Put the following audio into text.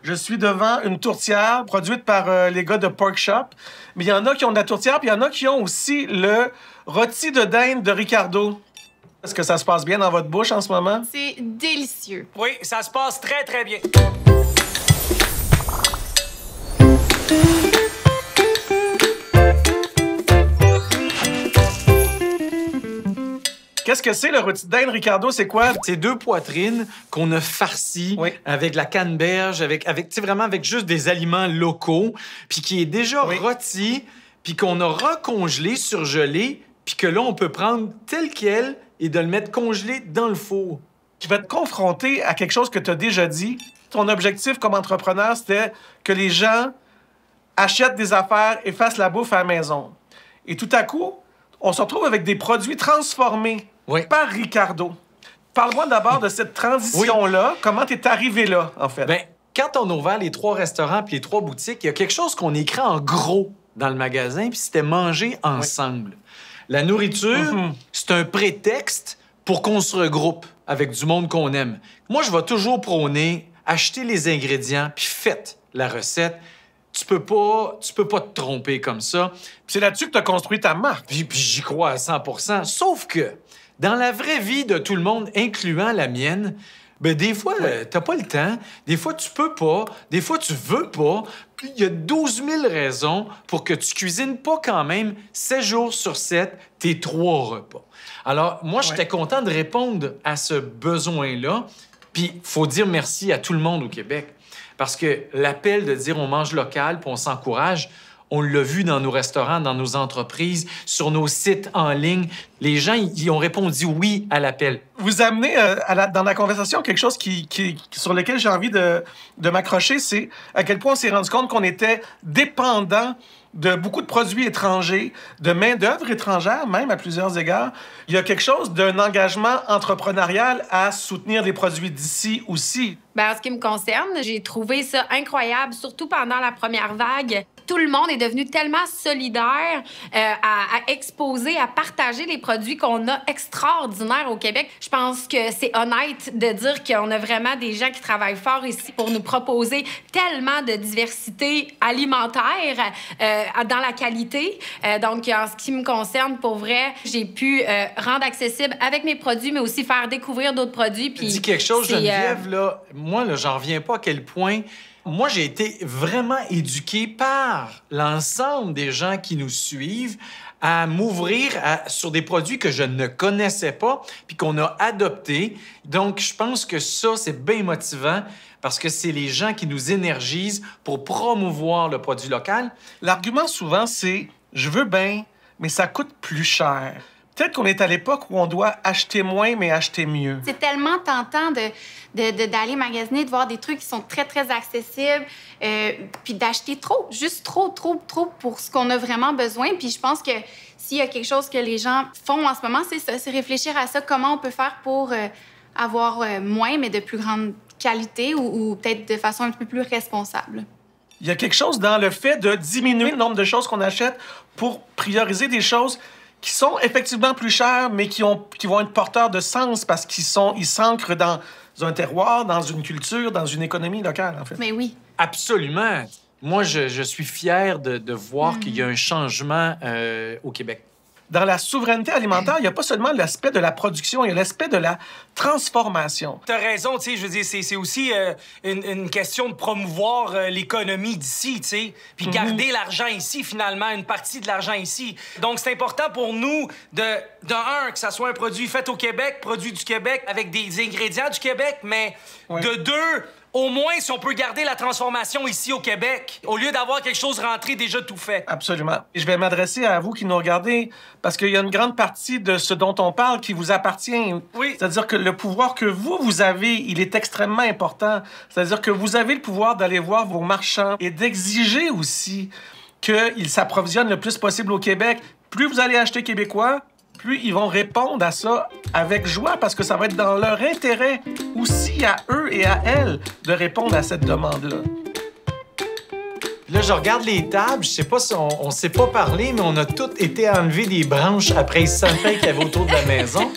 Je suis devant une tourtière produite par les gars de Pork Shop. Mais il y en a qui ont de la tourtière, puis il y en a qui ont aussi le rôti de dinde de Ricardo. Est-ce que ça se passe bien dans votre bouche en ce moment? C'est délicieux. Oui, ça se passe très, très bien. Qu'est-ce que c'est, le rôti de dinde, Ricardo? C'est quoi? C'est 2 poitrines qu'on a farcies Oui. avec de la canneberge, avec tu sais, vraiment avec juste des aliments locaux, puis qui est déjà rôti, puis qu'on a recongelé, surgelé, puis que là, on peut prendre tel quel et de le mettre congelé dans le four. Je vais te confronter à quelque chose que tu as déjà dit. Ton objectif comme entrepreneur, c'était que les gens achètent des affaires et fassent la bouffe à la maison. Et tout à coup, on se retrouve avec des produits transformés par Ricardo. Parle-moi d'abord de cette transition-là. Comment t'es arrivé là, en fait? Bien, quand on a ouvert les 3 restaurants puis les 3 boutiques, il y a quelque chose qu'on écrit en gros dans le magasin, puis c'était manger ensemble. La nourriture, c'est un prétexte pour qu'on se regroupe avec du monde qu'on aime. Moi, je vais toujours prôner acheter les ingrédients puis faites la recette. Tu peux pas te tromper comme ça. C'est là-dessus que tu as construit ta marque. Puis j'y crois à 100 %. Sauf que dans la vraie vie de tout le monde, incluant la mienne, ben des fois, t'as pas le temps. Des fois, tu peux pas. Des fois, tu veux pas. Puis il y a 12 000 raisons pour que tu cuisines pas quand même 7 jours sur 7 tes 3 repas. Alors, moi, j'étais content de répondre à ce besoin-là. Puis, faut dire merci à tout le monde au Québec. Parce que l'appel de dire on mange local puis on s'encourage, on l'a vu dans nos restaurants, dans nos entreprises, sur nos sites en ligne. Les gens, ils ont répondu oui à l'appel. Vous amenez dans la conversation quelque chose sur lequel j'ai envie de m'accrocher, c'est à quel point on s'est rendu compte qu'on était dépendant de beaucoup de produits étrangers, de main-d'œuvre étrangère, même à plusieurs égards. Il y a quelque chose d'un engagement entrepreneurial à soutenir les produits d'ici aussi. Ben, en ce qui me concerne, j'ai trouvé ça incroyable, surtout pendant la première vague. Tout le monde est devenu tellement solidaire à exposer, à partager les produits qu'on a extraordinaires au Québec. Je pense que c'est honnête de dire qu'on a vraiment des gens qui travaillent fort ici pour nous proposer tellement de diversité alimentaire dans la qualité. Donc, en ce qui me concerne, pour vrai, j'ai pu rendre accessible avec mes produits, mais aussi faire découvrir d'autres produits. Puis dis quelque chose, Geneviève, là. Moi, là, j'en reviens pas à quel point... Moi, j'ai été vraiment éduqué par l'ensemble des gens qui nous suivent à m'ouvrir sur des produits que je ne connaissais pas puis qu'on a adoptés. Donc, je pense que ça, c'est bien motivant parce que c'est les gens qui nous énergisent pour promouvoir le produit local. L'argument, souvent, c'est « je veux bien, mais ça coûte plus cher ». Peut-être qu'on est à l'époque où on doit acheter moins, mais acheter mieux. C'est tellement tentant d'aller magasiner, de voir des trucs qui sont très, très accessibles, puis d'acheter trop, juste trop pour ce qu'on a vraiment besoin. Puis je pense que s'il y a quelque chose que les gens font en ce moment, c'est ça, c'est réfléchir à ça, comment on peut faire pour avoir moins, mais de plus grande qualité ou peut-être de façon un peu plus responsable. Il y a quelque chose dans le fait de diminuer le nombre de choses qu'on achète pour prioriser des choses qui sont effectivement plus chers, mais qui vont être porteurs de sens parce qu'ils s'ancrent dans un terroir, dans une culture, dans une économie locale, en fait. Mais oui. Absolument. Moi, je suis fier de voir qu'il y a un changement au Québec. Dans la souveraineté alimentaire, il n'y a pas seulement l'aspect de la production, il y a l'aspect de la transformation. T'as raison, tu sais, je veux dire, c'est aussi une question de promouvoir l'économie d'ici, tu sais, puis garder l'argent ici, finalement, une partie de l'argent ici. Donc, c'est important pour nous un, que ça soit un produit fait au Québec, produit du Québec, avec des ingrédients du Québec, mais de 2, au moins, si on peut garder la transformation ici au Québec, au lieu d'avoir quelque chose rentré déjà tout fait. Absolument. Et je vais m'adresser à vous qui nous regardez, parce qu'il y a une grande partie de ce dont on parle qui vous appartient. Oui. C'est-à-dire que le pouvoir que vous avez, il est extrêmement important. C'est-à-dire que vous avez le pouvoir d'aller voir vos marchands et d'exiger aussi qu'ils s'approvisionnent le plus possible au Québec. Plus vous allez acheter québécois, plus ils vont répondre à ça avec joie parce que ça va être dans leur intérêt aussi à eux et à elles de répondre à cette demande-là. Là, je regarde les tables. Je sais pas si on s'est pas parlé, mais on a tous été enlever des branches après les sapins qu'il y avait autour de la maison.